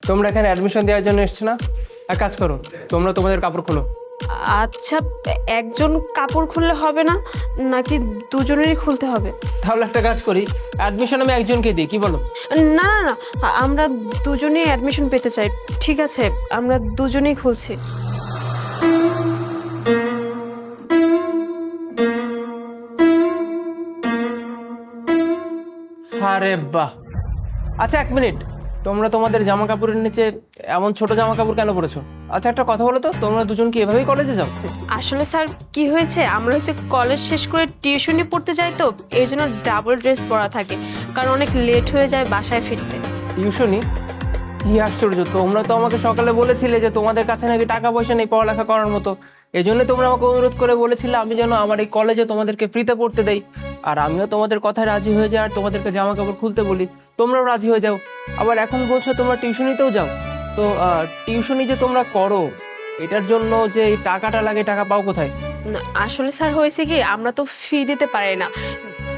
তোমরা এখানে অ্যাডমিশন দেওয়ার জন্য এসছো না? এক কাজ করো, তোমরা তোমাদের কাপড় খোলো। আচ্ছা, একজন কাপড় খুললে হবে না নাকি দুজনেরই খুলতে হবে? তাহলে একটা কাজ করি, অ্যাডমিশন আমি একজনকে দিই, কি বলো? না না না, আমরা দুজনেই অ্যাডমিশন পেতে চাই। ঠিক আছে, আমরা দুজনেই খুলছি। আরে বাহ! আচ্ছা, এক মিনিট, তোমরা তোমাদের জামা কাপড়ের নিচে এমন ছোট জামা কাপড় কেন পরেছো? আচ্ছা, একটা কথা বলো তো, তোমরা দুজন কি এভাবেই কলেজে যাও? আসলে স্যার কি হয়েছে, আমরা কলেজ শেষ করে টিউশনি পড়তে যাই, তো এর জন্য ডাবল ড্রেস পরা থাকে, কারণ অনেক লেট হয়ে যায় বাসায় ফিরতে। টিউশনি? কি আশ্চর্য! তোমরা তো আমাকে সকালে বলেছিলে যে তোমাদের কাছে নাকি টাকা পয়সা নেই পড়ালেখা করার মতো। এই জন্য তোমরা আমাকে অনুরোধ করে বলেছিলে আমি যেন আমার এই কলেজে তোমাদেরকে ফ্রিতে পড়তে দেই। আর আমিও তোমাদের কথায় রাজি হয়ে যাই আর তোমাদেরকে জামা কাপড় খুলতে বলি, তোমরাও রাজি হয়ে যাও। আবার এখন বলছো তোমরা টিউশনিতেও যাও। তো টিউশনি যে তোমরা করো, এটার জন্য যে এই টাকাটা লাগে, টাকা পাও কোথায়? না, আসলে স্যার হয়েছে কি, আমরা তো ফি দিতে পারি না,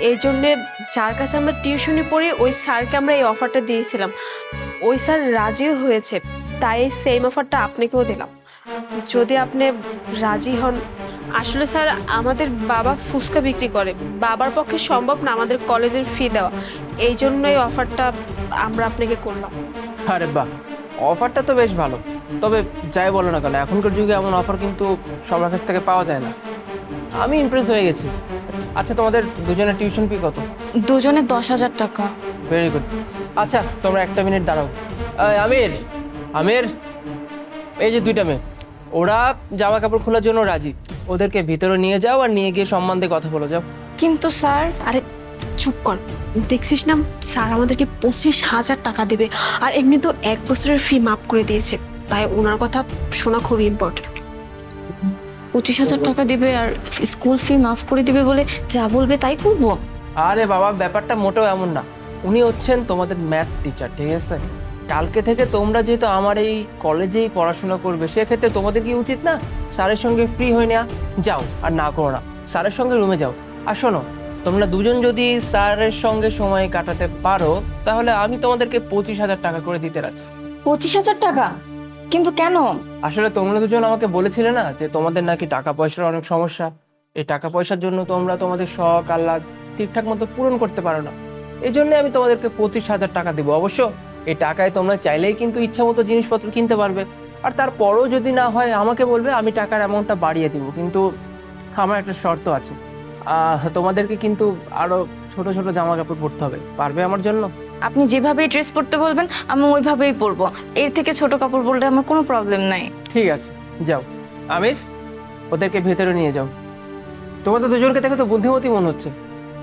এই জন্যে যার কাছে আমরা টিউশনি পড়ি ওই স্যারকে আমরা এই অফারটা দিয়েছিলাম। ওই স্যার রাজিও হয়েছে, তাই এই সেম অফারটা আপনাকেও দিলাম, যদি আপনি রাজি হন। আসলে স্যার আমাদের বাবা ফুচকা বিক্রি করে, বাবার পক্ষে সম্ভব না আমাদের কলেজের ফি দেওয়া, এই জন্য এই অফারটা আমরা আপনাকে করলাম। আরে বাহ, অফারটা তো বেশ ভালো। তবে যাই বলো না কেন, এখনকার যুগে এমন অফার কিন্তু সবার কাছ থেকে পাওয়া যায় না। আমি ইমপ্রেস হয়ে গেছি। আচ্ছা, তোমাদের দুজনের টিউশন ফি কত? দুজনে 10,000 টাকা। Very good. আচ্ছা, তোমরা একটা মিনিট দাঁড়াও। আমির, আমির, এই যে দুইটা মেয়ে, ওরা জামা কাপড় খোলার জন্য রাজি। ওদেরকে ভিতরে নিয়ে যাও আর নিয়ে গিয়ে সম্মান দিয়ে কথা বলে যাও। কিন্তু স্যার, আরে চুপ কর, দেখছিস না স্যার আমাদেরকে 25,000 টাকা দেবে, আর এমনি তো 1 বছরের ফি মাফ করে দিয়েছে, তাই ওনার কথা শোনা খুবই ইম্পর্টেন্ট। 25,000 টাকা দিবে আর স্কুল ফি মাফ করে দিবে বলে যা বলবে তাই করবো? আরে বাবা, ব্যাপারটা মোটেও এমন না। উনি হচ্ছেন তোমাদের ম্যাথ টিচার, ঠিক আছে? কালকে থেকে তোমরা যেহেতু আমার এই কলেজেই পড়াশোনা করবে, সেক্ষেত্রে তোমাদের কি উচিত না স্যারের সঙ্গে ফ্রি হয়ে নেওয়া? যাও, আর না করো না, স্যারের সঙ্গে রুমে যাও। আর শোনো, তোমরা দুজন যদি স্যারের সঙ্গে সময় কাটাতে পারো, তাহলে আমি তোমাদেরকে 25,000 টাকা করে দিতে রাজি। 25,000 টাকা? কিন্তু কেন? আসলে তোমরা দুজন আমাকে বলেছিলে না যে তোমাদের নাকি টাকা পয়সার অনেক সমস্যা। এই টাকা পয়সার জন্য তোমরা তোমাদের শখ আহ্লাদ ঠিকঠাক মতো পূরণ করতে পারো না। এই জন্য আমি তোমাদেরকে 25,000 টাকা দিব। অবশ্য এই টাকায় তোমরা চাইলেই কিন্তু ইচ্ছা মতো জিনিসপত্র কিনতে পারবে। আর তারপরও যদি না হয় আমাকে বলবে, আমি টাকার অ্যামাউন্টটা বাড়িয়ে দিব। কিন্তু আমার একটা শর্ত আছে, তোমাদেরকে কিন্তু আরো ছোট ছোট জামা কাপড় পরতে হবে। পারবে আমার জন্য? আপনি যেভাবে ড্রেস পরতে বলবেন আমি ওইভাবেই পরবো, এর থেকে ছোট কাপড় পরলে আমার কোনো প্রবলেম নাই। ঠিক আছে, যাও। আমির, ওদেরকে ভেতরে নিয়ে যাও। তোমাদের দুজনকে দেখে তো বুদ্ধিমতী মনে হচ্ছে।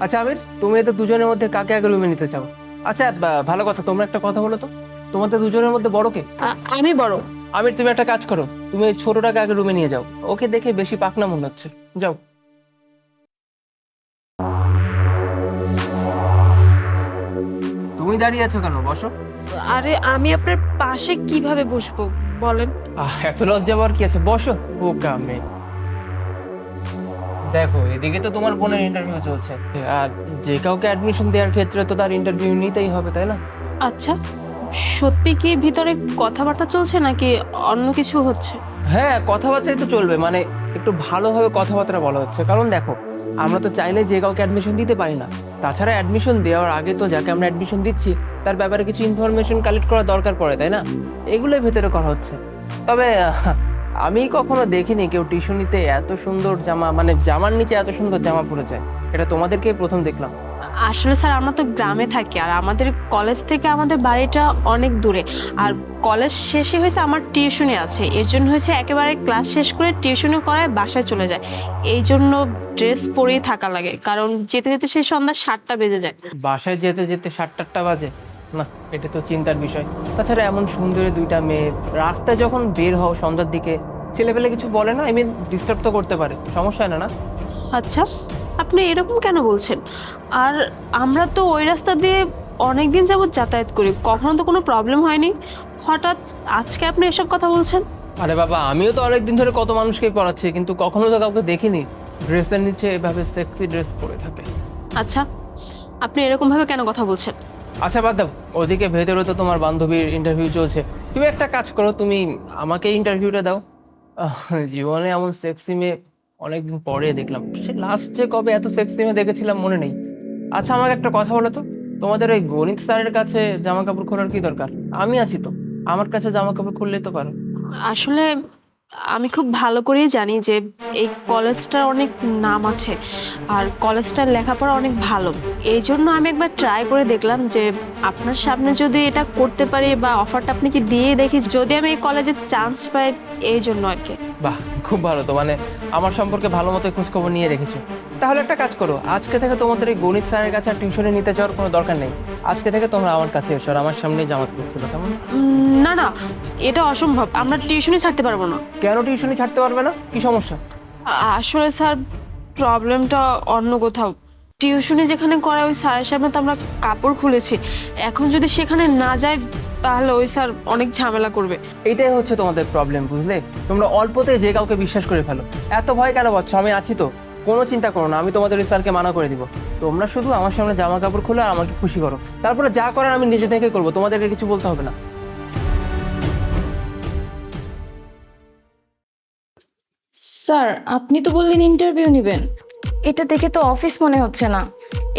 আচ্ছা আমির, তুমি এদের দুজনের মধ্যে কাকে আগে রুমে নিতে চাও? আচ্ছা, ভালো কথা, তোমরা একটা কথা বলো তো, তোমাদের দুজনের মধ্যে বড় কে? আমি বড়। আমির, তুমি একটা কাজ করো, তুমি এই ছোটটাকে আগে রুমে নিয়ে যাও। ওকে দেখে বেশি পাকনা মনে হচ্ছে, যাও। তুমি দাঁড়িয়ে আছো কেন? বসো। আরে আমি আপনার পাশে কিভাবে বসবো বলেন? এত লজ্জা পাওয়ার কি আছে, বসো। বোকা মেয়ে। দেখো, এদিকে তো তোমার বোনের ইন্টারভিউ চলছে, আর যে কাউকে অ্যাডমিশন দেওয়ার ক্ষেত্রে তো তার ইন্টারভিউ নিতেই হবে, তাই না? আচ্ছা, সত্যি কি ভিতরে কথাবার্তা চলছে নাকি অন্য কিছু হচ্ছে? হ্যাঁ, কথাবার্তাই তো চলবে, মানে একটু ভালোভাবে কথাবার্তা বলা হচ্ছে। কারণ দেখো, আমরা তো চাইলে যে কাউকে অ্যাডমিশন দিতে পারি না। তাছাড়া অ্যাডমিশন দেওয়ার আগে তো যাকে আমরা অ্যাডমিশন দিচ্ছি তার ব্যাপারে কিছু ইনফরমেশন কালেক্ট করা দরকার পড়ে, তাই না? এগুলোই ভেতরে করা হচ্ছে। তবে আমি কখনো দেখিনি কেউ টিউশনিতে এত সুন্দর জামা, মানে জামার নিচে এত সুন্দর জামা পরে যায়। এটা তোমাদেরকেই প্রথম দেখলাম। আসলে স্যার আমরা তো গ্রামে থাকি, আর আমাদের কলেজ থেকে আমাদের বাড়িটা অনেক দূরে, আর কলেজ শেষে হয়েছে আমার টিউশনি আছে, এর জন্য হয়েছে একেবারে ক্লাস শেষ করে টিউশনি করায় বাসায় চলে যায়, এই জন্য ড্রেস পরেই থাকা লাগে, কারণ যেতে যেতে সেই সন্ধ্যা 7টা বেজে যায়। বাসায় যেতে যেতে 7-8টা বাজে? না, এটা তো চিন্তার বিষয়। তাছাড়া এমন সুন্দরী দুইটা মেয়ে, রাস্তায় যখন বের হও সন্ধ্যার দিকে, ছেলেপেলে কিছু বলে না? ডিস্টার্ব তো করতে পারে, সমস্যা হয় না? না। আচ্ছা, আপনি এরকম কেন বলছেন? আর আমরা তো ওই রাস্তা দিয়ে অনেক দিন যাবত যাতায়াত করি, কখনো তো কোনো প্রবলেম হয়নি, হঠাৎ আজকে আপনি এসব কথা বলছেন? আরে বাবা, আমিও তো অনেকদিন ধরে কত মানুষকেই পড়াচ্ছি, কিন্তু কখনো তো কাউকে দেখিনি ড্রেসের নিচে এভাবে সেক্সি ড্রেস পরে থাকে। আচ্ছা, আপনি এরকম ভাবে কেন কথা বলছেন? আচ্ছা, বাদ দাও, ওদিকে ভেতরে তো তোমার বান্ধবীর ইন্টারভিউ চলছে, তুমি একটা কাজ করো, তুমি আমাকে ইন্টারভিউটা দাও। জীবনে এমন সেক্সি মেয়ে অনেকদিন পরে দেখলাম। সে লাস্ট যে কবে এত সেক্সি মেয়ে দেখেছিলাম মনে নেই। আচ্ছা আমাকে একটা কথা বলো তো, তোমাদের ওই গণিত স্যারের কাছে জামা কাপড় খোলার কি দরকার? আমি আছি তো, আমার কাছে জামা কাপড় খুললেই তো পারো। আসলে আমি খুব ভালো করেই জানি যে এই কলেজটার অনেক নাম আছে আর কলেজটার লেখাপড়া অনেক ভালো। এই জন্য আমি একবার ট্রাই করে দেখলাম যে আপনার সামনে যদি এটা করতে পারি বা অফারটা আপনাকে দিয়ে দেখি, যদি আমি এই কলেজে চান্স পাই, এই জন্য আর কি। বাহ, খুব ভালো তো, মানে আমার সম্পর্কে ভালো মতো খোঁজখবর নিয়ে রেখেছো। তাহলে একটা কাজ করো, আজকে থেকে তোমাদের এই গণিত স্যারের কাছে আর টিউশনে নিতে যাওয়ার কোনো দরকার নেই। আজকে থেকে তোমরা আমার কাছে এসো আর আমার সামনে জামা কাপড় খুলো, কেমন? না না, এটা অসম্ভব, আমরা টিউশনই ছাড়তে পারবো না। কেন টিউশনি ছাড়তে পারবে না? কি সমস্যা? আসলে স্যার, প্রবলেমটা অন্য কোথাও। টিউশনি যেখানে করায় ওই স্যারের সামনে তো আমরা কাপড় খুলেছি, এখন যদি সেখানে না যাই তাহলে ওই স্যার অনেক ঝামেলা করবে। এইটাই হচ্ছে তোমাদের প্রবলেম, বুঝলে? তোমরা অল্পতে যে কাউকে বিশ্বাস করে ফেলো। এত ভয় কেন পাচ্ছ? আমি আছি তো, কোনো চিন্তা করো না, আমি তোমাদের ওই স্যারকে মানা করে দিব। তোমরা শুধু আমার সামনে জামা কাপড় খুলে আর আমাকে খুশি করো, তারপরে যা করার আমি নিজে থেকে করবো, তোমাদেরকে কিছু বলতে হবে না। স্যার, আপনি তো বললেন ইন্টারভিউ নেবেন, এটা দেখে তো অফিস মনে হচ্ছে না।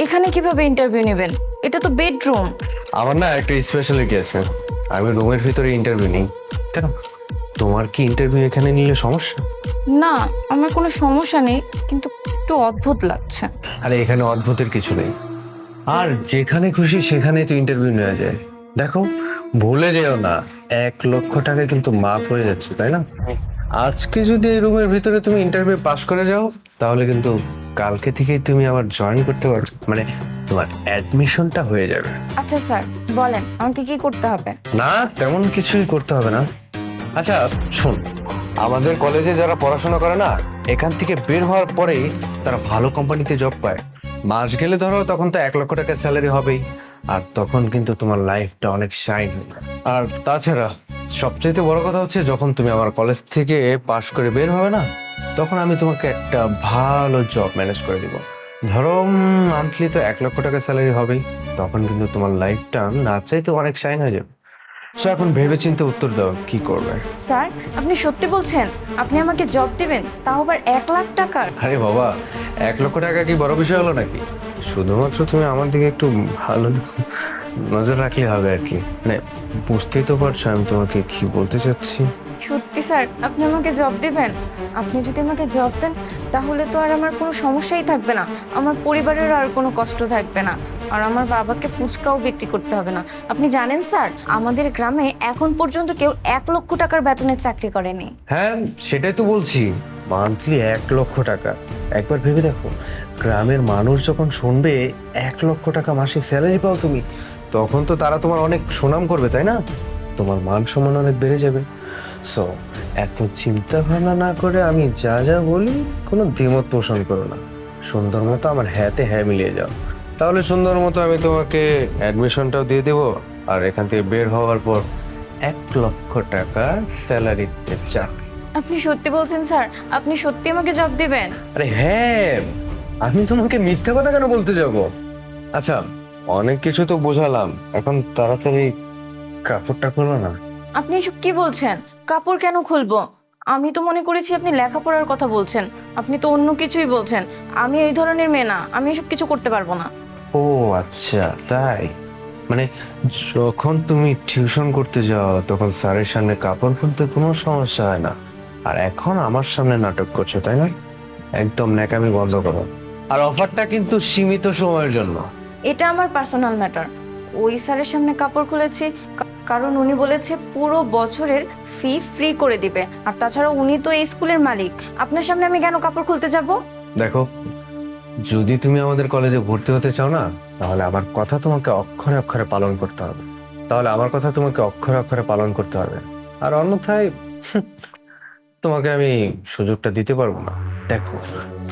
এখানে কিভাবে ইন্টারভিউ নেবেন? এটা তো বেডরুম। আমার না একটা স্পেশালিটি আছে, আমি রুমের ভিতরে ইন্টারভিউ নিই। কেন, তোমার কি ইন্টারভিউ এখানে নিলে সমস্যা? না, আমার কোনো সমস্যা নেই, কিন্তু একটু অদ্ভুত লাগছে। আরে এখানে অদ্ভুতের কিছু নেই, আর যেখানে খুশি সেখানেই তো ইন্টারভিউ নেওয়া যায়। দেখো, ভুলে যেও না, 1,00,000 টাকা কিন্তু মাফ হয়ে যাচ্ছে, তাই না? আজকে যদি এই রুমের ভিতরে তুমি ইন্টারভিউ পাস করে যাও, তাহলে কিন্তু কালকে থেকেই তুমি আবার জয়েন করতে পারবে, মানে তোমার অ্যাডমিশনটা হয়ে যাবে। আচ্ছা স্যার, বলেন আমাকে কি করতে হবে? না, তেমন কিছুই করতে হবে না। আচ্ছা শোন, আমাদের কলেজে যারা পড়াশোনা করে না, এখান থেকে বের হওয়ার পরেই তারা ভালো কোম্পানিতে জব পায়। মাস গেলে ধরো তখন তো 1,00,000 টাকা স্যালারি হবেই, আর তখন কিন্তু তোমার লাইফটা অনেক শাইন হবে। আর তাছাড়া সবচেয়ে বড় কথা হচ্ছে, যখন তুমি আমার কলেজ থেকে পাশ করে বের হবে না, তখন আমি তোমাকে একটা ভালো জব ম্যানেজ করে দিব। ধরো মান্থলি তো 1,00,000 টাকা স্যালারি হবেই, তখন কিন্তু তোমার লাইফটা না চাইতে অনেক শাইন হয়ে যাবে। সো এখন ভেবে চিন্তে উত্তর দাও, কি করবে? স্যার, আপনি সত্যি বলছেন আপনি আমাকে জব দিবেন, তাও আবার 1,00,000 টাকার? আরে বাবা, 1,00,000 টাকা কি বড় বিষয় হলো নাকি? শুধুমাত্র তুমি আমার দিকে একটু ভালো নজর রাখলে হবে আর কি। মানে বুঝতেই তো পারছো আমি তোমাকে কি বলতে চাচ্ছি। সত্যি স্যার, আপনি আমাকে জব দিবেন? আপনি যদি আমাকে জব দেন তাহলে তো আর আমার কোনো সমস্যাই থাকবে না, আমার পরিবারের আর কোনো কষ্ট থাকবে না, আর আমার বাবাকে ফুচকাও বিক্রি করতে হবে না। আপনি জানেন স্যার, আমাদের গ্রামে এখন পর্যন্ত কেউ 1,00,000 টাকার বেতনের চাকরি করেনি। হ্যাঁ, সেটাই তো বলছি, মান্থলি 1,00,000 টাকা। একবার ভেবে দেখো, গ্রামের মানুষ যখন শুনবে 1,00,000 টাকা মাসে স্যালারি পাও তুমি, তখন তো তারা তোমার অনেক সুনাম করবে, তাই না? তোমার মান সম্মান অনেক বেড়ে যাবে। সো এত চিন্তা ভাবনা না করে আমি যা যা বলি কোনো দ্বিমত পোষণ করো না, সুন্দর মতো আমার হ্যাঁতে হ্যাঁ মিলিয়ে যাও, তাহলে সুন্দর মতো আমি তোমাকে অ্যাডমিশনটাও দিয়ে দেবো। আর এখান থেকে বের হওয়ার পর 1,00,000 টাকা স্যালারিতে চাকরি। আপনি সত্যি বলছেন স্যার? আপনি সত্যি আমাকে জব দিবেন? আরে হ্যাঁ, আমি তোমাকে মিথ্যা কথা কেন বলতে যাব? আচ্ছা, অনেক কিছু তো বোঝালাম, এখন তাড়াতাড়ি কাপড়টা খোলো না। আপনি এসব কি বলছেন? কাপড় কেন খুলবো? আমি তো মনে করেছি আপনি লেখাপড়ার কথা বলছেন, আপনি তো অন্য কিছুই বলছেন। আমি এই ধরনের মেয়ে না, আমি এসব কিছু করতে পারবো না। ও আচ্ছা, তাই? মানে যখন তুমি টিউশন করতে যাও তখন স্যারের সামনে কাপড় খুলতে কোনো সমস্যা হয় না, আর এখন আমার সামনে নাটক করছো, তাই না? একদম ন্যাকামি বন্ধ করো। আর অফারটা কিন্তু সীমিত সময়ের জন্য। এটা আমার পার্সোনাল ম্যাটার। ওই স্যারের সামনে কাপড় খুলেছি কারণ উনি বলেছে পুরো বছরের ফি ফ্রি করে দিবে, আর তাছাড়া উনি তো এই স্কুলের মালিক। আপনার সামনে আমি কেন কাপড় খুলতে যাব? দেখো, যদি তুমি আমাদের কলেজে ভর্তি হতে চাও না, তাহলে আমার কথা তোমাকে অক্ষরে অক্ষরে পালন করতে হবে। আর অন্যথায় তোমাকে আমি সুযোগটা দিতে পারবো না। দেখো,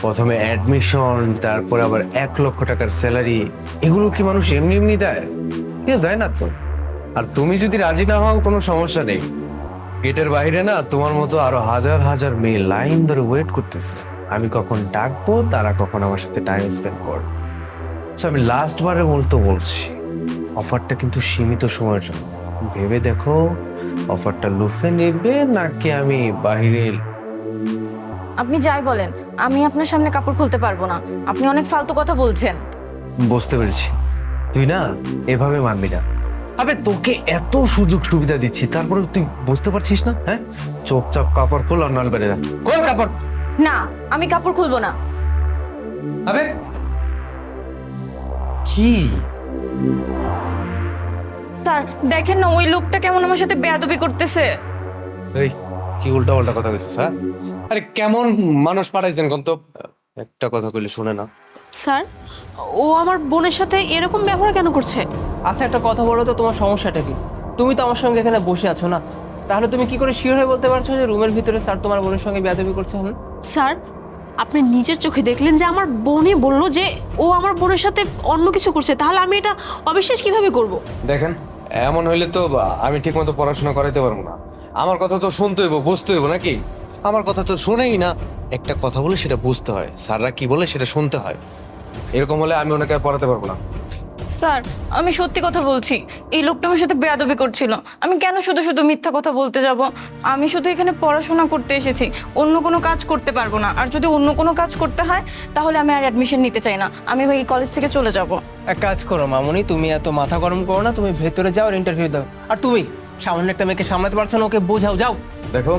প্রথমে অ্যাডমিশন, তারপর আবার 1,00,000 টাকার স্যালারি, এগুলো কি মানুষ এমনি এমনি দেয়? কেউ দেয় না তো। আর তুমি যদি রাজি না হও, কোনো সমস্যা নেই, গেটের বাইরে না তোমার মতো আরো হাজার হাজার মেয়ে লাইন ধরে ওয়েট করতেছে। আমি কখন ডাকবো, তারা কখন আমার সাথে টাইম স্পেন্ড করবে। আমি লাস্ট বারের মতো বলছি, অফারটা কিন্তু সীমিত সময়ের জন্য। ভেবে দেখো অফারটা লুফে নেবে নাকি আমি বাইরে। আপনি যাই বলেন, আমি আপনার সামনে কাপড় খুলতে পারবো না। আপনি অনেক ফালতু কথা বলছেন। বুঝতে পেরেছি, তুই না এভাবে মানবি না। আবে তোকে এত সুযোগ সুবিধা দিচ্ছি, তারপরে তুই বুঝতে পারছিস না? হ্যাঁ, চুপচাপ কাপড় খোল আর নল বেড়ে যা। খোল কাপড়। না, আমি কাপড় খুলবো না। আবে কি স্যার দেখেন না, ওই লোকটা কেমন আমার সাথে বেয়াদবি করতেছে। এই কি উল্টা পাল্টা কথা বলছিস? হ্যাঁ, আরে কেমন মানুষ পাঠাইছেন কোন তো? একটা কথা কইলে শুনে না। স্যার, ও আমার বোনের সাথে এরকম ব্যবহার কেন করছে? আচ্ছা একটা কথা বলো তো, তোমার সমস্যাটা কি? তুমি তো আমার সঙ্গে এখানে বসে আছো না, তাহলে তুমি কি করে শিওর হয়ে বলতে পারছো যে রুমের ভিতরে স্যার তোমার বোনের সঙ্গে বেয়াদবি করছে? স্যার, আপনি নিজের চোখে দেখলেন যে আমার বোনই বলল যে ও আমার বোনের সাথে অন্য কিছু করছে, তাহলে আমি এটা অবিশ্বাস কিভাবে করব? দেখেন, এমন হইলে তো আমি ঠিক মতো পড়াশোনা করাইতে পারবো না। আমার কথা তো শুনতে হইব, বুঝতে হইব নাকি? আমার কথা তো শুনেই না। একটা কথা বলে সেটা বুঝতে হয়, স্যাররা কি বলে সেটা শুনতে হয়। এরকম হলে আমি ওনাকে আর পড়াতে পারবো না। স্যার আমি সত্যি কথা বলছি, এই লোকটা আমার সাথে বেয়াদবি করছিল। আমি কেন শুধু শুধু মিথ্যা কথা বলতে যাব? আমি শুধু এখানে পড়াশোনা করতে এসেছি, অন্য কোনো কাজ করতে পারবো না। আর যদি অন্য কোনো কাজ করতে হয় তাহলে আমি আর অ্যাডমিশন নিতে চাই না। আমি এই কলেজ থেকে চলে যাব। এক কাজ করো মামুনি, তুমি এত মাথা গরম করো না, তুমি ভেতরে যাও আর ইন্টারভিউ দাও। আর তুমি সামান্য একটা মেয়েকে সামলাতে পারছো না, ওকে বোঝাও, যাও। দেখো,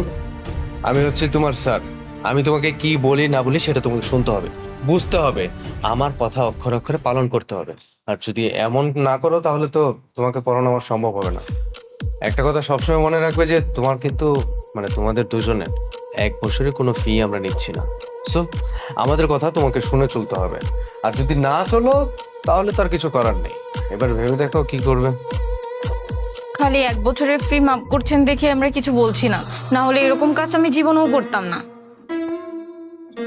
আমি হচ্ছে তোমার স্যার। আমি তোমাকে কি বলি না বলি সেটা তোমাকে শুনতে হবে, বুঝতে হবে। আমার কথা অক্ষরে অক্ষরে পালন করতে হবে। আর যদি এমন না করো তাহলে তো তোমাকে পড়ানো আমার সম্ভব হবে না। একটা কথা সবসময় মনে রাখবে যে তোমার কিন্তু মানে তোমাদের দুজনের 1 বছরের কোনো ফি আমরা নিচ্ছি না। সো আমাদের কথা তোমাকে শুনে চলতে হবে। আর যদি না চলো তাহলে তো আর কিছু করার নেই। এবার ভেবে দেখো কি করবে। খালি 1 বছরের ফি মাফ করছেন দেখে আমরা কিছু বলছি না, না হলে এরকম কাজ আমি জীবনেও করতাম না।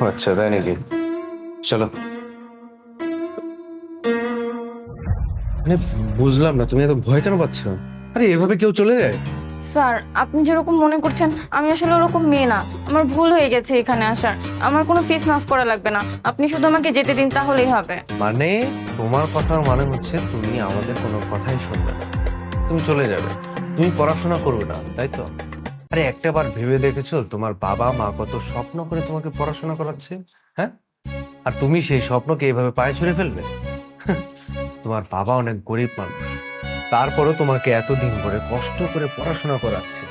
আচ্ছা তাই নাকি? চলো। মানে বুঝলাম না, তুমি এত ভয় কেন পাচ্ছ? আরে এভাবে কেউ চলে যায়? স্যার আপনি যেরকম মনে করছেন আমি আসলে ওরকম মেয়ে না। আমার ভুল হয়ে গেছে এখানে আসার। আমার কোনো ফিস মাফ করা লাগবে না, আপনি শুধু আমাকে যেতে দিন তাহলেই হবে। মানে তোমার কথার মানে হচ্ছে তুমি আমাদের কোনো কথাই শুনবে না, তুমি চলে যাবে, তুমি পড়াশোনা করবে না, তাই তো? আরে একটাবার ভেবে দেখেছো তোমার বাবা মা কত স্বপ্ন করে তোমাকে পড়াশোনা করাচ্ছে? হ্যাঁ, আর তুমি সেই স্বপ্নকে এইভাবে পায়ে ছুঁড়ে ফেলবে? তোমার বাবা অনেক গরিব মানুষ, তারপরও তোমাকে এতদিন ধরে কষ্ট করে পড়াশোনা করাচ্ছে,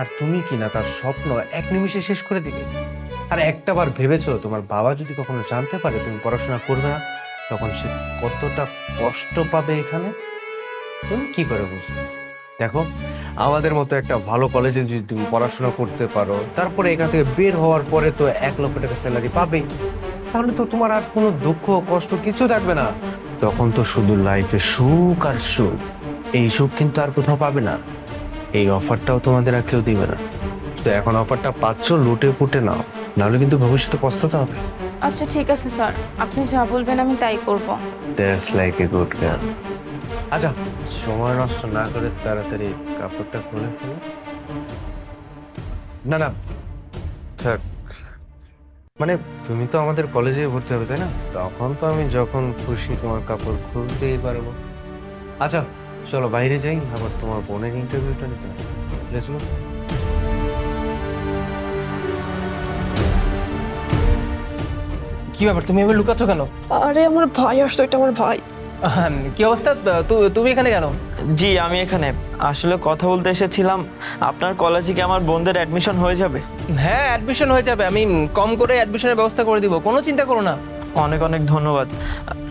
আর তুমি কি না তার স্বপ্ন এক নিমিষে শেষ করে দিবে? আর একটাবার ভেবেছো তোমার বাবা যদি কখনো জানতে পারে তুমি পড়াশোনা করবে না, তখন সে কতটা কষ্ট পাবে এখানে? তুমি কি করে বুঝবে? দেখো, আমাদের মতো একটা ভালো কলেজে যদি তুমি পড়াশোনা করতে পারো, তারপরে এখান থেকে বের হওয়ার পরে তো 1 লক্ষ টাকা স্যালারি পাবেই, তাহলে তো তোমার আর কোনো দুঃখ কষ্ট কিছু থাকবে না। তখন তো শুধু লাইফে সুখ আর সুখ। এই সুখ কিন্তু আর কোথাও পাবে না। এই অফারটাও তোমাদের আর কেউ দিবে না। তো এখন অফারটা পাচ্ছ, লুটে পুটে নাও, নাহলে কিন্তু ভবিষ্যতে পস্তাতে হবে। আচ্ছা ঠিক আছে স্যার, আপনি যা বলবেন আমি তাই করব। That's like a good girl. আচ্ছা, সময় নষ্ট না করে তাড়াতাড়ি কাপড়টা খুলে ফেলো। না না থাক, মানে তুমি তো আমাদের কলেজে ভর্তি হবে তাই না? তখন তো আমি যখন খুশি তোমার কাপড় খুলতেই পারবো। আচ্ছা চলো বাইরে যাই, আবার তোমার বোনের ইন্টারভিউটা নিতে হবে। Let's go. কি ব্যাপার, তুমি এভাবে লুকাচ্ছ কেন? আরে আমার ভাই আসছে, এটা আমার ভাই। কি অবস্থা? তুমি এখানে কেন? জি আমি এখানে আসলে কথা বলতে এসেছিলাম। আপনার কলেজে কি আমার বোনদের অ্যাডমিশন হয়ে যাবে? হ্যাঁ অ্যাডমিশন হয়ে যাবে, আমি কম করে অ্যাডমিশনের ব্যবস্থা করে দিব, কোনো চিন্তা করো না। অনেক অনেক ধন্যবাদ,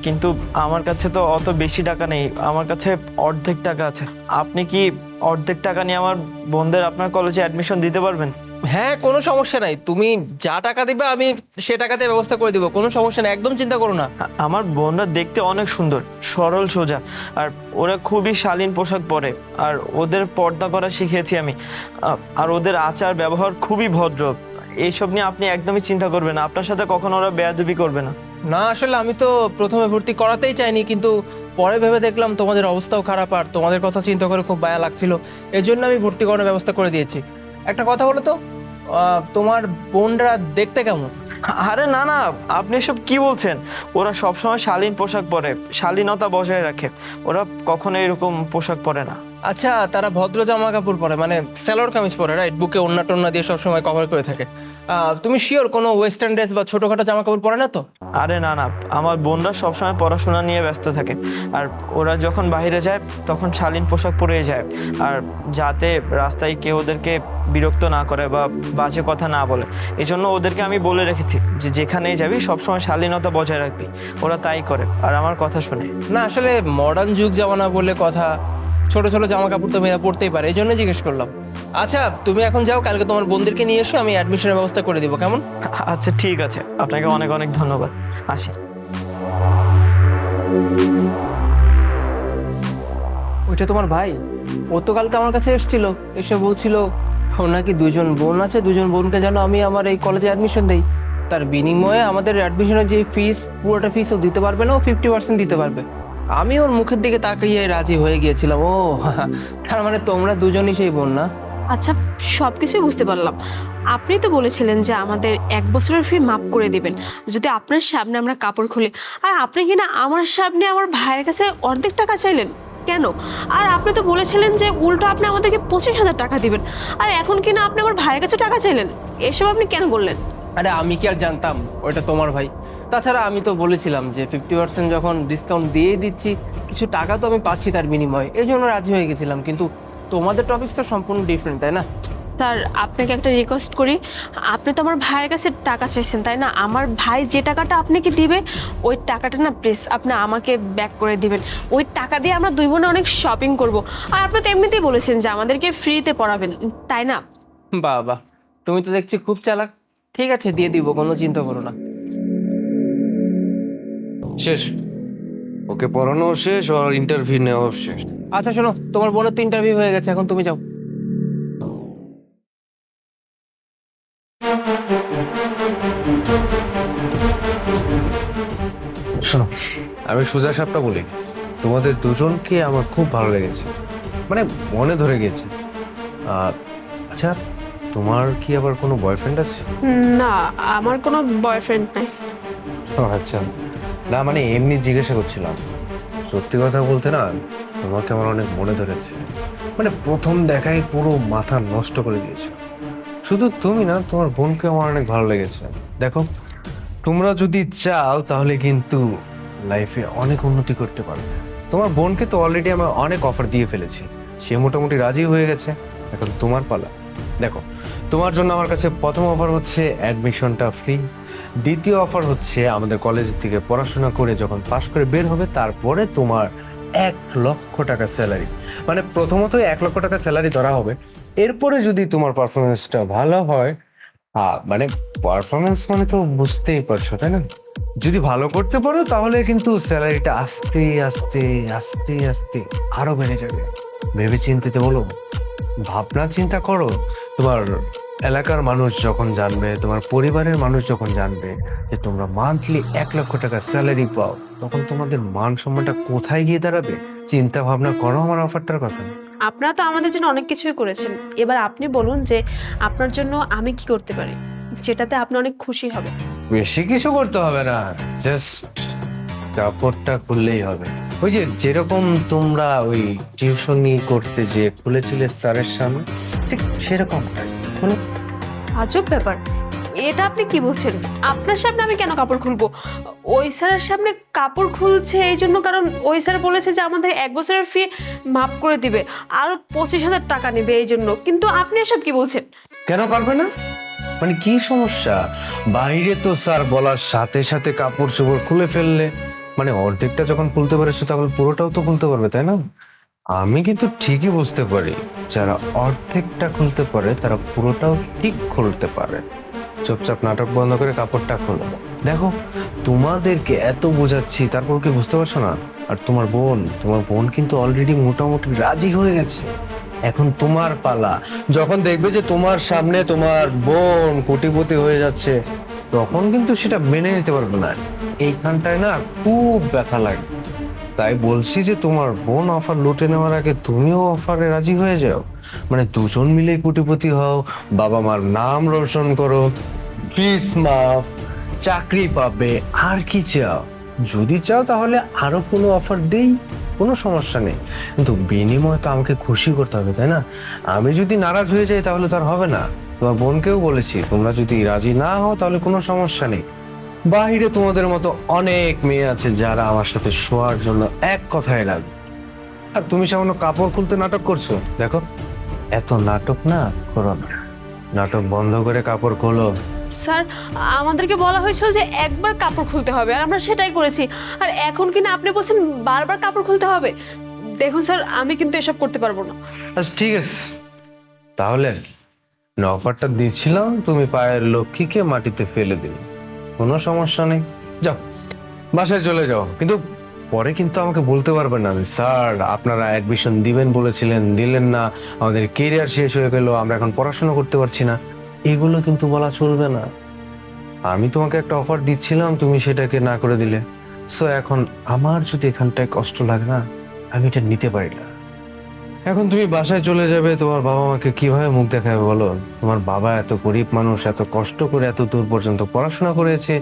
কিন্তু আমার কাছে তো অত বেশি টাকা নেই, আমার কাছে অর্ধেক টাকা আছে। আপনি কি অর্ধেক টাকা নিয়ে আমার বোনদের আপনার কলেজে অ্যাডমিশন দিতে পারবেন? হ্যাঁ কোনো সমস্যা নাই, তুমি যা টাকা দিবে আমি সে টাকাতে ব্যবস্থা করে দিব, কোনো সমস্যা নাই, একদম চিন্তা করো না। আমার বোনরা দেখতে অনেক সুন্দর, সরল সোজা, আর ওরা খুবই শালীন পোশাক পরে, আর ওদের পর্দা করা শিখিয়েছি আমি। আর ওদের আচার ব্যবহার খুবই ভদ্র। এইসব নিয়ে আপনি একদমই চিন্তা করবেন না, আপনার সাথে কখনো ওরা বেয়াদবি করবে না। না আসলে আমি তো প্রথমে ভর্তি করাতেই চাইনি, কিন্তু পরে ভেবে দেখলাম তোমাদের অবস্থাও খারাপ আর তোমাদের কথা চিন্তা করে খুব মায়া লাগছিল, এই জন্য আমি ভর্তি করানোর ব্যবস্থা করে দিয়েছি। একটা কথা বলো তো, তোমার বোনরা দেখতে কেমন? আরে না না, আপনি এসব কি বলছেন? ওরা সবসময় শালীন পোশাক পরে, শালীনতা বজায় রাখে। ওরা কখনো এরকম পোশাক পরে না। আচ্ছা, তারা ভদ্র জামা কাপড় পরে, মানে সালোয়ার কামিজ পরে, রাইট? বুকে ওড়না টোন্না দিয়ে সবসময় কভার করে থাকে। তুমি শিওর কোনো ওয়েস্টার্ন ড্রেস বা ছোটখাটো জামা কাপড় পরে না তো? আরে না না, আমার বোনরা সবসময় পড়াশোনা নিয়ে ব্যস্ত থাকে, আর ওরা যখন বাইরে যায় তখন শালীন পোশাক পরেই যায়। আর যাতে রাস্তায় কেউ ওদেরকে বিরক্ত না করে বা বাজে কথা না বলে, এই জন্য ওদেরকে আমি বলে রেখেছি যে যেখানেই যাবি সবসময় শালীনতা বজায় রাখবি। ওরা তাই করে আর আমার কথা শুনে। না, আসলে মডার্ন যুগ জামানা বলে কথা, ছোট ছোট জামা কাপড় তো মেয়েরা পরতেই পারে, এই জন্য জিজ্ঞেস করলাম। আচ্ছা, তুমি এখন যাও, কালকে তোমার বোনদেরকে নিয়ে এসো, আমি অ্যাডমিশনের ব্যবস্থা করে দিব, কেমন? আচ্ছা ঠিক আছে, আপনাকে অনেক অনেক ধন্যবাদ। আসি। ওইটা তোমার ভাই? ও তো কালকে আমার কাছে এসেছিল, এসে বলছিল ওর নাকি দুজন বোন আছে, দুজন বোনকে যেন আমি আমার এই কলেজে অ্যাডমিশন দেই। তার বিনিময়ে আমাদের অ্যাডমিশনের যে ফিস, পুরোটা ফিস ও দিতে পারবে না, ও 50% দিতে পারবে। আমি ওর মুখের দিকে তাকিয়ে রাজি হয়ে গিয়েছিলাম। ও তার মানে তোমরা দুজনই সেই বোন না? আচ্ছা, সব কিছুই বুঝতে পারলাম। আপনি তো বলেছিলেন যে আমাদের 1 বছরের ফি মাফ করে দিবেন যদি আপনার সামনে আমরা কাপড় খুলি, আর আপনি কিনা আমার সামনে আমার ভাইয়ের কাছে অর্ধেক টাকা চাইলেন কেন? আর আপনি তো বলেছিলেন যে উল্টো আপনি আমাদেরকে 25,000 টাকা দিবেন, আর এখন কিনা আপনি আমার ভাইয়ের কাছে টাকা চাইলেন। এসব আপনি কেন করলেন? আরে আমি কি আর জানতাম ওইটা তোমার ভাই? তাছাড়া আমি তো বলেছিলাম যে 50% যখন ডিসকাউন্ট দিয়ে দিচ্ছি, কিছু টাকা তো আমি পাচ্ছি তার বিনিময়ে, এই জন্য রাজি হয়ে গেছিলাম। কিন্তু তোমাদের টপিকস তো সম্পূর্ণ ডিফারেন্ট, তাই না? স্যার, আপনাকে একটা রিকোয়েস্ট করি, আপনি তো আমার ভাইয়ের কাছে টাকা চাইছেন তাই না? আমার ভাই যে টাকাটা আপনাকে দিবে ওই টাকাটা না প্লিজ আপনি আমাকে ব্যাক করে দিবেন। ওই টাকা দিয়ে আমরা 2 বোনে অনেক শপিং করব। আর আপনি তো এমনিতেই বলেছেন যে আমাদেরকে ফ্রিতে পড়াবেন, তাই না? বাবা, তুমি তো দেখছি খুব চালাক। ঠিক আছে, দিয়ে দিব, কোনো চিন্তা করো না। শেষ, ওকে পড়ানো শেষ, ওর ইন্টারভিউ নেওয়া শেষ। আচ্ছা শোনো, তোমার বোনের তো ইন্টারভিউ হয়ে গেছে, এখন তুমি যাও। শোনো, আমি সোজা সাপটা বলি, তোমাদের দুজনকে আমার খুব ভালো লেগেছে, মানে মনে ধরে গেছে। আচ্ছা, তোমার কি আবার কোনো বয়ফ্রেন্ড আছে? না, আমার কোনো বয়ফ্রেন্ড নাই। ও আচ্ছা, না মানে এমনি জিজ্ঞাসা করছিলাম। সত্যি কথা বলতে না, তোমাকে আমার অনেক মনে ধরেছে, মানে প্রথম দেখায় পুরো মাথা নষ্ট করে দিয়েছো। শুধু তুমি না, তোমার বোনকে আমার অনেক ভালো লেগেছে। দেখো, তোমরা যদি চাও তাহলে কিন্তু লাইফে অনেক উন্নতি করতে পারবে। তোমার বোনকে তো অলরেডি আমি অনেক অফার দিয়ে ফেলেছি, সে মোটামুটি রাজি হয়ে গেছে। এখন তোমার পালা। দেখো, তোমার জন্য আমার কাছে প্রথম অফার হচ্ছে অ্যাডমিশনটা ফ্রি, দ্বিতীয় অফার হচ্ছে আমাদের কলেজ থেকে পড়াশোনা করে যখন পাশ করে বের হবে তারপরে তোমার 1,00,000 টাকা স্যালারি। মানে প্রথমত 1,00,000 টাকা স্যালারি ধরা হবে, এরপরে যদি তোমার পারফরমেন্সটা ভালো হয়, মানে পারফরমেন্স মানে তো বুঝতেই পারছো তাই না, যদি ভালো করতে পারো তাহলে কিন্তু স্যালারিটা আস্তে আস্তে আস্তে আস্তে আরো বেড়ে যাবে। ভেবে চিন্তিতে বলো, ভাবনা চিন্তা করো। তোমার এলাকার মানুষ যখন জানবে, তোমার পরিবারের মানুষ যখন জানবে যে তোমরা মান্থলি 1,00,000 টাকা স্যালারি পাও, তখন তোমাদের মান সম্মানটা কোথায় গিয়ে দাঁড়াবে? চিন্তা ভাবনা করো আমার অফারটার কথা। আপনারা তো আমাদের জন্য অনেক কিছুই করেছেন, এবার আপনি বলুন যে আপনার জন্য আমি কি করতে পারি যেটাতে আপনি অনেক খুশি হবেন। বেশি কিছু করতে হবে না, জাস্ট কাপড়টা খুললেই হবে। ওই যে যেরকম তোমরা ওই টিউশনি করতে যে খুলেছিলে স্যারের সামনে, ঠিক সেরকমটাই হলো। আজব ব্যাপার, এটা আপনি কি বলছেন? আপনার সামনে আমি কেন কাপড় খুলবো? ওই স্যারের সামনে কাপড় খুলছে এই জন্য কারণ ওই স্যার বলেছে যে আমাদের 1 বছরের ফি মাফ করে দিবে, আরো 25,000 টাকা নেবে এই জন্য। কিন্তু আপনি এসব কি বলছেন? কেন পারবে না? মানে কি সমস্যা? বাইরে তো স্যার বলার সাথে সাথে কাপড় চোপড় খুলে ফেললে, মানে অর্ধেকটা যখন খুলতে পারছো তখন পুরোটাও তো খুলতে পারবে তাই না? আমি কিন্তু ঠিকই বুঝতে পারি, যারা অর্ধেকটা খুলতে পারে তারা পুরোটাও ঠিক খুলতে পারে। চুপচাপ নাটক বন্ধ করে কাপড়টা খোলো। দেখো, তোমাদেরকে এত বোঝাচ্ছি তারপর কি বুঝতে পারছো না? আর তোমার বোন কিন্তু অলরেডি মোটামুটি রাজি হয়ে গেছে। এখন তোমার পালা। যখন দেখবে যে তোমার সামনে তোমার বোন কোটিপতি হয়ে যাচ্ছে, তখন কিন্তু সেটা মেনে নিতে পারবে না। এইখানটায় না খুব ব্যথা লাগে। তাই বলছি যে তোমার বোন অফার লুটে নেওয়ার আগে তুমিও অফারে রাজি হয়ে যাও, মানে দুজন মিলে কোটিপতি হও, বাবা মার নাম রোশন করো। প্লিজ মা, চাকরি পাবে, আর কি চাও? যদি চাও তাহলে আরো কোনো অফার দেই, কোনো সমস্যা নেই, কিন্তু বিনিময়ে তো আমাকে খুশি করতে হবে, তাই না? আমি যদি নারাজ হয়ে যাই তাহলে তো আর হবে না। তোমার বোনকেও বলেছি, তোমরা যদি রাজি না হও তাহলে কোনো সমস্যা নেই। বাহিরে তোমাদের মতো অনেক মেয়ে আছে যারা আমার সাথে শোয়ার জন্য এক কথায় লাগবে, আর তুমি সামান্য কাপড় খুলতে নাটক করছো। দেখো, এত নাটক না করো না, নাটক বন্ধ করে কাপড় খোলো। স্যার, আমাদেরকে বলা হয়েছিল যে একবার কাপড় খুলতে হবে, আর আমরা সেটাই করেছি। আর এখন কিনা আপনি বলছেন বারবার কাপড় খুলতে হবে? দেখুন স্যার, আমি কিন্তু এসব করতে পারবো না। আচ্ছা ঠিক আছে, তাহলে আর কি, অফারটা দিচ্ছিলাম, তুমি পায়ের লক্ষ্মীকে মাটিতে ফেলে দিলে, কোনো সমস্যা নেই, যাও বাসায় চলে যাও। কিন্তু পরে কিন্তু আমাকে বলতে পারবেন না, স্যার আপনারা অ্যাডমিশন দিবেন বলেছিলেন, দিলেন না, আমাদের কেরিয়ার শেষ হয়ে গেল, আমরা এখন পড়াশোনা করতে পারছি না, এগুলো কিন্তু বলা চলবে না। আমি তোমাকে একটা অফার দিচ্ছিলাম, তুমি সেটাকে না করে দিলে। সো এখন আমার যদি এখানটায় কষ্ট লাগে না, আমি এটা নিতে পারি না। এখন তুমি বাসায় চলে যাবে, তোমার বাবা মাকে কিভাবে মুখ দেখাবে বলো? তোমার বাবা এত গরিব মানুষ, এত কষ্ট করে এত দূর পর্যন্ত পড়াশোনা করেছে,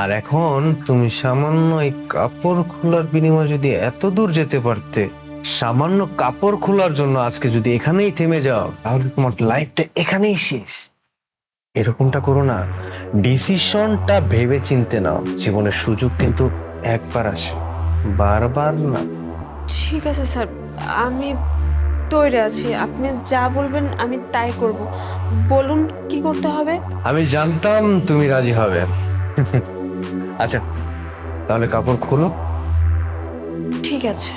আর এখন তুমি সামান্য এই কাপড় খোলার বিনিময়ে যদি এত দূর যেতে পারতে, সামান্য কাপড় খোলার জন্য আজকে যদি এখানেই থেমে যাও, তাহলে তোমার লাইফটা এখানেই শেষ। এরকমটা করো না, ডিসিশনটা ভেবে চিনতে নাও। জীবনের সুযোগ কিন্তু একবার আসে, বারবার না। ঠিক আছে স্যার, আমি তৈরি আছি। আপনি যা বলবেন আমি তাই করব। বলুন কি করতে হবে? আমি জানতাম তুমি রাজি হবে। আচ্ছা তাহলে কাপড় খোলো। ঠিক আছে।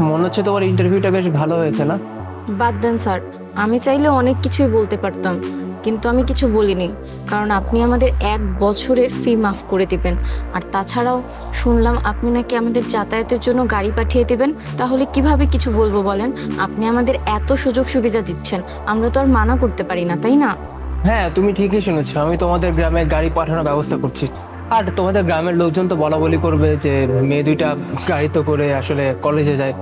মনে হচ্ছে তোমার ইন্টারভিউটা বেশ ভালো হয়েছে না? বাদ দেন স্যার, আমি চাইলে অনেক কিছুই বলতে পারতাম, কিন্তু আমি কিছু বলিনি, কারণ আপনি আমাদের 1 বছরের ফি মাফ করে দিবেন। আর তাছাড়াও শুনলাম আপনি নাকি আমাদের যাতায়াতের জন্য গাড়ি পাঠিয়ে দিবেন। তাহলে কিভাবে কিছু বলবো বলেন? আপনি আমাদের এত সুযোগ সুবিধা দিচ্ছেন, আমরা তো আর মানা করতে পারি না, তাই না? হ্যাঁ, তুমি ঠিকই শুনেছো, আমি তোমাদের গ্রামে গাড়ি পাঠানোর ব্যবস্থা করছি। আর তোমাদের গ্রামের লোকজন তো বলা বলি করবে যে মেয়ে দুইটা গাড়িতে করে আসলে কলেজে যায়।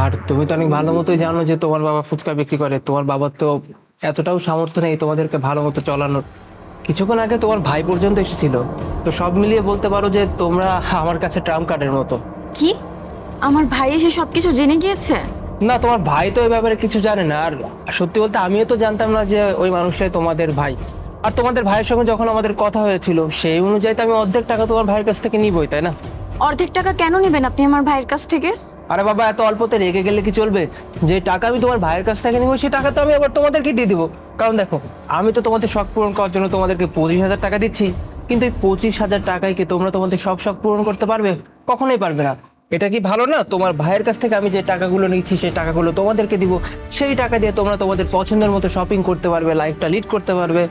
আর তুমি তো অনেক ভালো মতোই জানো যে তোমার বাবা ফুচকা বিক্রি করে, তোমার বাবার তো এতটাও সামর্থ্য নেই তোমাদেরকে ভালো মতো চালানোর। কিছুক্ষণ আগে তোমার ভাই পর্যন্ত এসেছিল। তো সব মিলিয়ে বলতে পারো যে তোমরা আমার কাছে ট্রাম্প কার্ডের মতো। কি? আমার ভাই এসে সবকিছু জেনে গিয়েছে? না, তোমার ভাই তো এই ব্যাপারে কিছু জানে না। আর সত্যি বলতে আমিও তো জানতাম না যে ওই মানুষটাই তোমাদের ভাই। আর তোমাদের ভাইয়ের সঙ্গে যখন আমাদের কথা হয়েছিল সেই অনুযায়ী তো আমি অর্ধেক টাকা তোমার ভাইয়ের কাছ থেকে নিবই, তাই না? অর্ধেক টাকা কেন নেবেন আপনি আমার ভাইয়ের কাছ থেকে? আরে বাবা, এত অল্পতে রেগে গেলে কি চলবে? যে টাকা আমি তোমার ভাইয়ের কাছ থেকে নিবো সেই টাকা তো আমি আবার তোমাদেরকে দিয়ে দিবো। কারণ দেখো, আমি তো তোমাদের শখ পূরণ করার জন্য তোমাদেরকে 25,000 টাকা দিচ্ছি, কিন্তু এই 25,000 টাকায় কি তোমরা তোমাদের সব শখ পূরণ করতে পারবে? কখনোই পারবে না। এটা কি ভালো না? তোমার ভাইয়ের কাছ থেকে আমি যে টাকাগুলো নিচ্ছি সেই টাকাগুলো তোমাদেরকে দিব, সেই টাকা দিয়ে তোমরা তোমাদের পছন্দের মতো শপিং করতে পারবে, লাইফটা লিড করতে পারবে।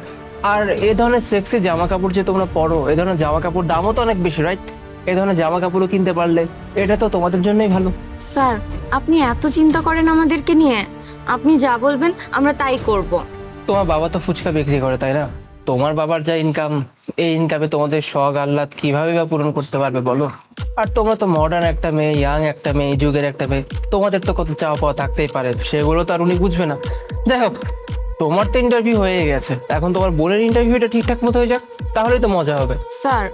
আর এই ধরনের সেক্সি জামা কাপড় যে তোমরা পরো, এই ধরনের জামা কাপড় দামও তো অনেক বেশি, রাইট? এই ধরনের জামা কাপড়ও কিনতে পারলে এটা তো তোমাদের জন্যই ভালো। স্যার, আপনি এত চিন্তা করেন আমাদেরকে নিয়ে? আপনি যা বলবেন আমরা তাই করব। তোমার বাবা তো ফুচকা বিক্রি করে, তাই না? তোমার বাবার যা ইনকাম, এই ইনকামে তোমাদের শখ আহ্লাদ কিভাবে বা পূরণ করতে পারবে বলো? আর তোমরা তো মডার্ন একটা মেয়ে, ইয়াং একটা মেয়ে, এই যুগের একটা মেয়ে, তোমাদের তো কত চাওয়া পাওয়া থাকতেই পারে, সেগুলো তো আর উনি বুঝবে না। যাই হোক, তোমার তো ইন্টারভিউ হয়ে গেছে, এখন তোমার বোনের ইন্টারভিউটা ঠিকঠাক মতো হয়ে যাক, তাহলেই তো মজা হবে। স্যার,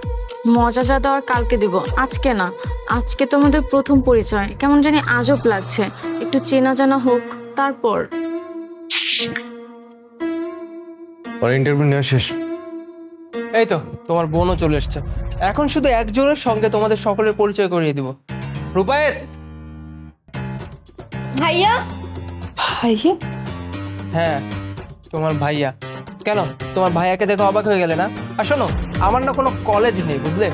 মজা যা দেওয়ার কালকে দিব, আজকে না। আজকে তো আমাদের প্রথম পরিচয়, কেমন জানি আজব লাগছে। একটু চেনা জানা হোক তারপর। ওর ইন্টারভিউ নেওয়া শেষ। এই তো তোমার বোনও চলে এসছে, এখন শুধু একজনের সঙ্গে তোমাদের সকলের পরিচয় করিয়ে দিব। রূপায়েত। ভাইয়া? ভাইয়া? হ্যাঁ, তোমার ভাইয়া। কেন, তোমার ভাইয়াকে দেখে অবাক হয়ে গেলে না? আর শোনো, আমার না কোনো কলেজ নেই, বুঝলে?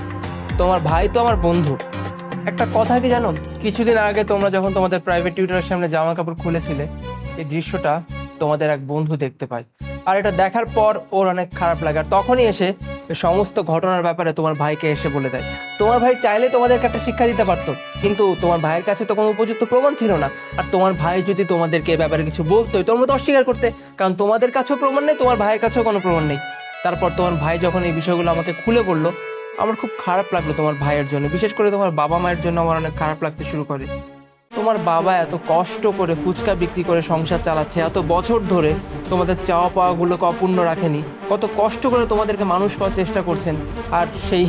তোমার ভাই তো আমার বন্ধু। একটা কথা কি জানো, কিছুদিন আগে তোমরা যখন তোমাদের প্রাইভেট টিউটরের সামনে জামা কাপড় খুলেছিলে, এই দৃশ্যটা তোমাদের এক বন্ধু দেখতে পায়। আর এটা দেখার পর ওর অনেক খারাপ লাগে, আর তখনই এসে এই সমস্ত ঘটনার ব্যাপারে তোমার ভাইকে এসে বলে দেয়। তোমার ভাই চাইলে তোমাদেরকে একটা শিক্ষা দিতে পারতো, কিন্তু তোমার ভাইয়ের কাছে তো কোনো উপযুক্ত প্রমাণ ছিল না। আর তোমার ভাই যদি তোমাদেরকে এ ব্যাপারে কিছু বলতোই, তোমরা তো অস্বীকার করতে, কারণ তোমাদের কাছেও প্রমাণ নেই, তোমার ভাইয়ের কাছেও কোনো প্রমাণ নেই। তারপর তোমার ভাই যখন এই বিষয়গুলো আমাকে খুলে বললো, আমার খুব খারাপ লাগলো তোমার ভাইয়ের জন্য, বিশেষ করে তোমার বাবা মায়ের জন্য আমার অনেক খারাপ লাগতে শুরু করে। তোমার বাবা এত কষ্ট করে ফুচকা বিক্রি করে সংসার চালাচ্ছে, এত বছর ধরে তোমাদের চাওয়া পাওয়াগুলোকে অপূর্ণ রাখেনি, কত কষ্ট করে তোমাদেরকে মানুষ করার চেষ্টা করছেন, আর সেই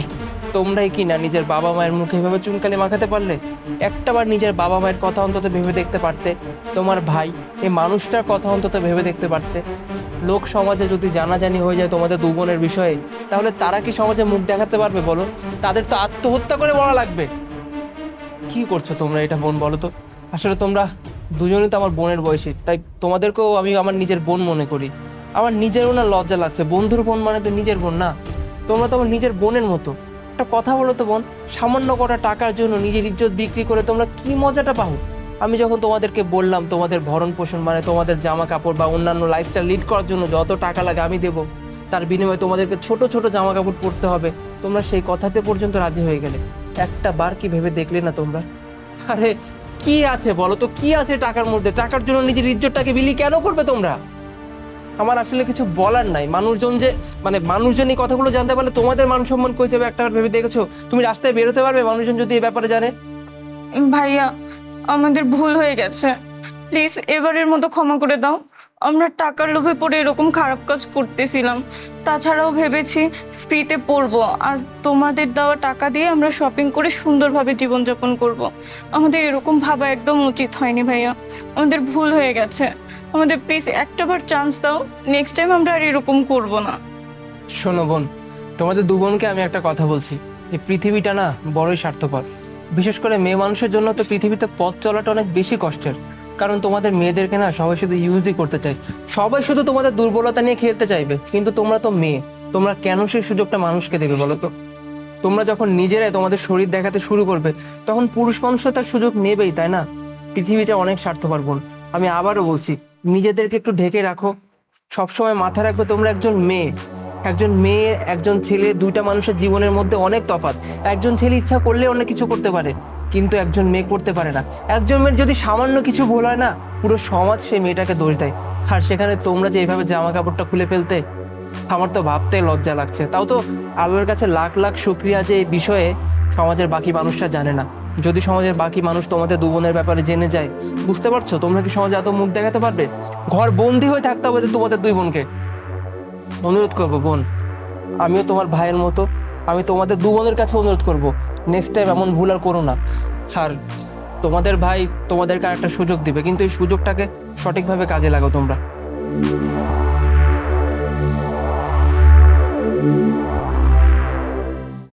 তোমরাই কি না নিজের বাবা মায়ের মুখে এভাবে চুনকালি মাখাতে পারলে? একটাবার নিজের বাবা মায়ের কথা অন্তত ভেবে দেখতে পারতে, তোমার ভাই এই মানুষটার কথা অন্তত ভেবে দেখতে পারতে। লোক সমাজে যদি জানাজানি হয়ে যায় তোমাদের দু বোনের বিষয়ে, তাহলে তারা কি সমাজে মুখ দেখাতে পারবে বলো? তাদের তো আত্মহত্যা করে মরা লাগবে। কি করছো তোমরা এটা বোন, বলো তো? আসলে তোমরা দুজনেই তো আমার বোনের বয়সী, তাই তোমাদেরকেও আমি আমার নিজের বোন মনে করি। আমার নিজেরও না লজ্জা লাগছে, বন্ধুর বোন মানে তো নিজের বোন না, তোমরা তো আমার নিজের বোনের মতো। একটা কথা বলো তো বোন, সামান্য কটা টাকার জন্য নিজের ইজ্জত বিক্রি করে তোমরা কি মজাটা পাও? আমি যখন তোমাদেরকে বললাম তোমাদের ভরণ পোষণ মানে তোমাদের জামা কাপড় বা অন্যান্য লাইফস্টাইল লিড করার জন্য যত টাকা লাগে আমি দেবো, তার বিনিময়ে তোমাদেরকে ছোট ছোট জামা কাপড় পরতে হবে, তোমরা সেই কথাতে পর্যন্ত রাজি হয়ে গেলে। একটা বার কি ভেবে দেখলে না তোমরা? আরে কি আছে বলো তো, কি আছে টাকার মধ্যে? টাকার জন্য নিজের ইজ্জতটাকে বিলি কেন করবে তোমরা? আমার আসলে কিছু বলার নাই। মানুষজন যে মানুষজন এই কথাগুলো জানতে পারলে তোমাদের মান সম্মান কই যাবে একটাবার ভেবে দেখেছো? তুমি রাস্তায় বেরোতে পারবে মানুষজন যদি এই ব্যাপারে জানে? ভাইয়া, আমাদের ভুল হয়ে গেছে, প্লিজ এবারের মতো ক্ষমা করে দাও। আমরা টাকার লোভে পড়ে এরকম খারাপ কাজ করতেছিলাম। তাছাড়াও ভেবেছি ফ্রিতে পড়বো, আর তোমাদের দেওয়া টাকা দিয়ে আমরা শপিং করে সুন্দরভাবে জীবনযাপন করব। আমাদের এরকম ভাবা একদম উচিত হয়নি ভাইয়া, আমাদের ভুল হয়ে গেছে। আমাদের প্লিজ একটাবার চান্স দাও, নেক্সট টাইম আমরা আর এরকম করব না। শোনো বোন, তোমাদের দু বোনকে আমি একটা কথা বলছি, এই পৃথিবীটা না বড়ই স্বার্থপর। বিশেষ করে মেয়ে মানুষের জন্য তো পৃথিবীতে পথ চলাটা অনেক বেশি কষ্টের, কারণ তোমাদের মেয়েদেরকে না সবাই শুধু ইউজই করতে চায়, সবাই শুধু তোমাদের দুর্বলতা নিয়ে খেলতে চাইবে। কিন্তু তোমরা তো মেয়ে, তোমরা কেন সেই সুযোগটা মানুষকে দেবে বলো তো? তোমরা যখন নিজেরাই তোমাদের শরীর দেখাতে শুরু করবে, তখন পুরুষ মানুষরা তার সুযোগ নেবেই, তাই না? পৃথিবীটা অনেক স্বার্থপর বোন, আমি আবারও বলছি, নিজেদেরকে একটু ঢেকে রাখো। সবসময় মাথায় রাখবে তোমরা একজন মেয়ে। একজন মেয়ে, একজন ছেলে, দুইটা মানুষের জীবনের মধ্যে অনেক তফাৎ। একজন ছেলে ইচ্ছা করলে অনেক কিছু করতে পারে, কিন্তু একজন মেয়ে করতে পারে না। একজন মেয়ের যদি সামান্য কিছু ভুল হয় না, পুরো সমাজ সেই মেয়েটাকে দোষ দেয়। আর সেখানে তোমরা যে এইভাবে জামা কাপড়টা খুলে ফেলতে, আমার তো ভাবতে লজ্জা লাগছে। তাও তো আল্লাহর কাছে লাখ লাখ শুকরিয়া যে এই বিষয়ে সমাজের বাকি মানুষরা জানে না। যদি সমাজের বাকি মানুষ তোমাদের দু বোনের ব্যাপারে জেনে যায়, বুঝতে পারছো তোমরা কি সমাজে এত মুখ দেখাতে পারবে? ঘর বন্দি হয়ে থাকতে হবে তোমাদের দুই বোনকে। অনুরোধ করবো বোন, আমিও তোমার ভাইয়ের মতো, আমি তোমাদের দু বোনের কাছে অনুরোধ করব, নেক্সট টাইম এমন ভুল আর করো না। আর তোমাদের ভাই তোমাদেরকে আরেকটা সুযোগ দিবে, কিন্তু এই সুযোগটাকে সঠিকভাবে কাজে লাগাও তোমরা।